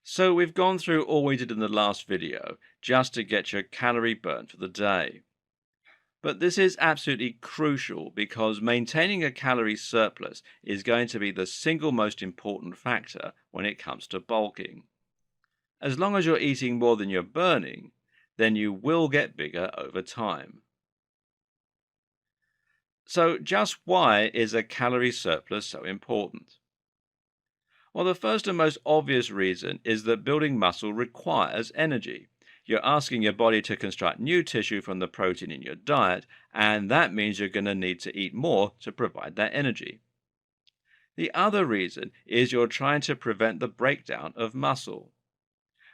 So we've gone through all we did in the last video just to get your calorie burn for the day. But this is absolutely crucial because maintaining a calorie surplus is going to be the single most important factor when it comes to bulking. As long as you're eating more than you're burning, then you will get bigger over time. So just why is a calorie surplus so important? Well, the first and most obvious reason is that building muscle requires energy. You're asking your body to construct new tissue from the protein in your diet, and that means you're going to need to eat more to provide that energy. The other reason is you're trying to prevent the breakdown of muscle.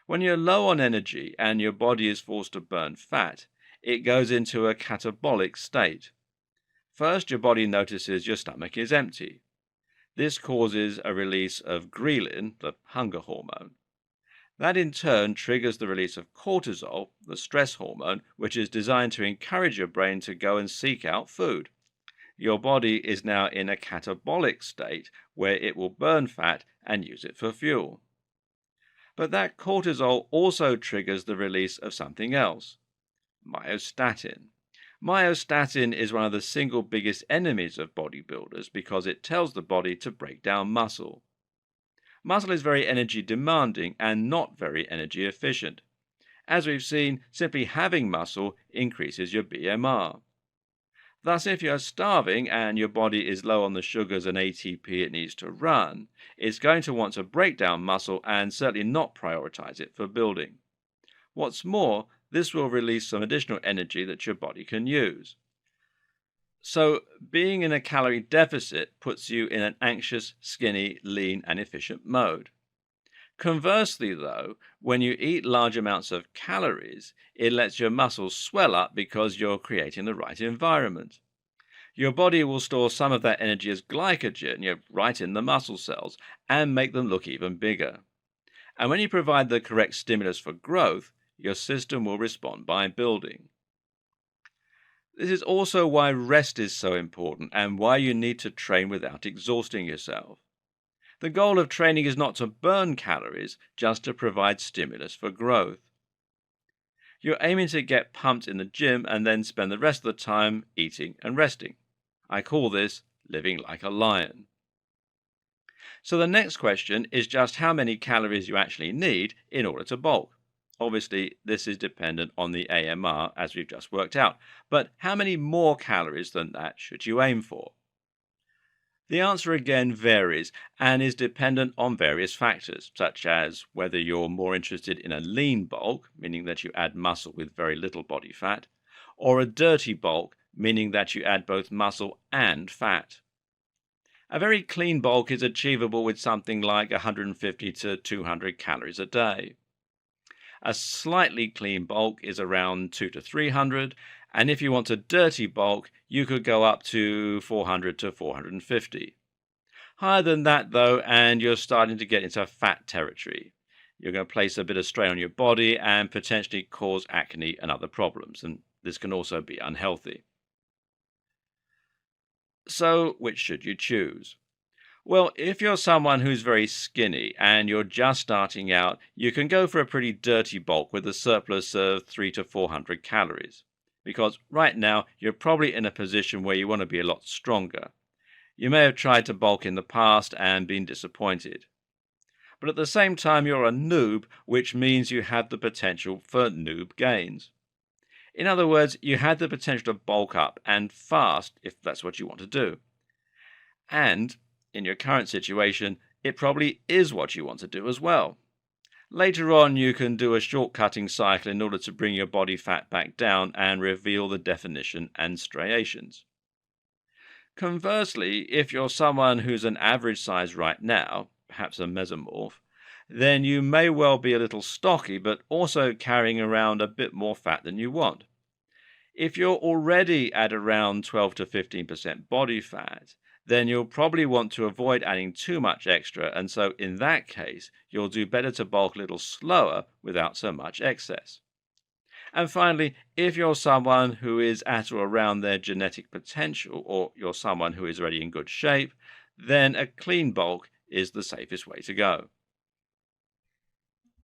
When you're low on energy and your body is forced to burn fat, it goes into a catabolic state. First, your body notices your stomach is empty. This causes a release of ghrelin, the hunger hormone. That in turn triggers the release of cortisol, the stress hormone, which is designed to encourage your brain to go and seek out food. Your body is now in a catabolic state where it will burn fat and use it for fuel. But that cortisol also triggers the release of something else, myostatin. Myostatin is one of the single biggest enemies of bodybuilders because it tells the body to break down muscle. Muscle is very energy demanding and not very energy efficient. As we've seen, simply having muscle increases your BMR. Thus, if you're starving and your body is low on the sugars and ATP it needs to run, it's going to want to break down muscle and certainly not prioritize it for building. What's more, this will release some additional energy that your body can use. So, being in a calorie deficit puts you in an anxious, skinny, lean, and efficient mode. Conversely, though, when you eat large amounts of calories, it lets your muscles swell up because you're creating the right environment. Your body will store some of that energy as glycogen, right in the muscle cells, and make them look even bigger. And when you provide the correct stimulus for growth, your system will respond by building. This is also why rest is so important and why you need to train without exhausting yourself. The goal of training is not to burn calories, just to provide stimulus for growth. You're aiming to get pumped in the gym and then spend the rest of the time eating and resting. I call this living like a lion. So the next question is just how many calories you actually need in order to bulk. Obviously, this is dependent on the AMR, as we've just worked out. But how many more calories than that should you aim for? The answer again varies and is dependent on various factors, such as whether you're more interested in a lean bulk, meaning that you add muscle with very little body fat, or a dirty bulk, meaning that you add both muscle and fat. A very clean bulk is achievable with something like 150 to 200 calories a day. A slightly clean bulk is around 2 to 300, and if you want a dirty bulk, you could go up to 400 to 450. Higher than that, though, and you're starting to get into fat territory. You're going to place a bit of strain on your body and potentially cause acne and other problems, and this can also be unhealthy. So, which should you choose? Well, if you're someone who's very skinny and you're just starting out, you can go for a pretty dirty bulk with a surplus of 300 to 400 calories. Because right now, you're probably in a position where you want to be a lot stronger. You may have tried to bulk in the past and been disappointed. But at the same time, you're a noob, which means you have the potential for noob gains. In other words, you have the potential to bulk up and fast if that's what you want to do. And in your current situation, it probably is what you want to do as well. Later on, you can do a short-cutting cycle in order to bring your body fat back down and reveal the definition and striations. Conversely, if you're someone who's an average size right now, perhaps a mesomorph, then you may well be a little stocky, but also carrying around a bit more fat than you want. If you're already at around 12 to 15% body fat, then you'll probably want to avoid adding too much extra, and so in that case, you'll do better to bulk a little slower without so much excess. And finally, if you're someone who is at or around their genetic potential, or you're someone who is already in good shape, then a clean bulk is the safest way to go.